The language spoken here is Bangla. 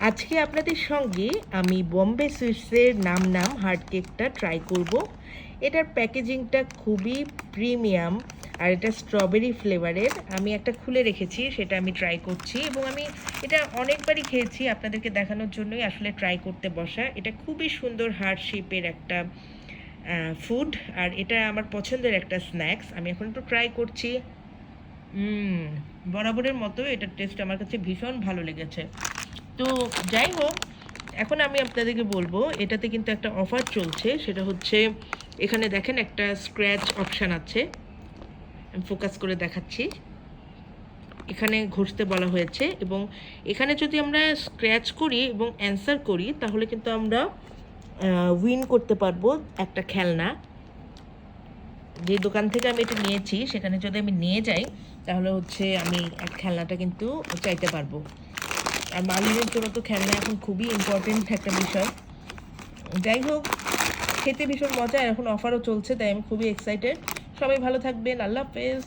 আজকে আপনাদের সঙ্গে আমি বম্বে সুইটসের নাম নাম হার্ট কেকটা ট্রাই করব। এটার প্যাকেজিংটা খুবই প্রিমিয়াম আর এটা স্ট্রবেরি ফ্লেভারের। আমি একটা খুলে রেখেছি, সেটা আমি ট্রাই করছি এবং আমি এটা অনেকবারই খেয়েছি, আপনাদেরকে দেখানোর জন্যই আসলে ট্রাই করতে বসা। এটা খুবই সুন্দর হার্ট শেপের একটা ফুড, আর এটা আমার পছন্দের একটা স্ন্যাক্স। আমি এখন একটু ট্রাই করছি। বরাবরের মতো এটার টেস্ট আমার কাছে ভীষণ ভালো লেগেছে। তো যাই হোক, এখন আমি আপনাদেরকে বলবো এটাতে কিন্তু একটা অফার চলছে। সেটা হচ্ছে, এখানে দেখেন একটা স্ক্র্যাচ অপশান আছে, আমি ফোকাস করে দেখাচ্ছি। এখানে ঘষতে বলা হয়েছে এবং এখানে যদি আমরা স্ক্র্যাচ করি এবং অ্যান্সার করি তাহলে কিন্তু আমরা উইন করতে পারবো একটা খেলনা। যে দোকান থেকে আমি এটা নিয়েছি সেখানে যদি আমি নিয়ে যাই তাহলে হচ্ছে আমি খেলনাটা কিন্তু চাইতে পারবো। আর মালিনের জন্য তো খেলনা এখন খুবই ইম্পর্টেন্ট একটা বিষয়। যাই হোক, খেতে ভীষণ মজা, এখন অফারও চলছে, তাই আমি খুবই এক্সাইটেড। সবাই ভালো থাকবেন, আল্লাহ হাফেজ।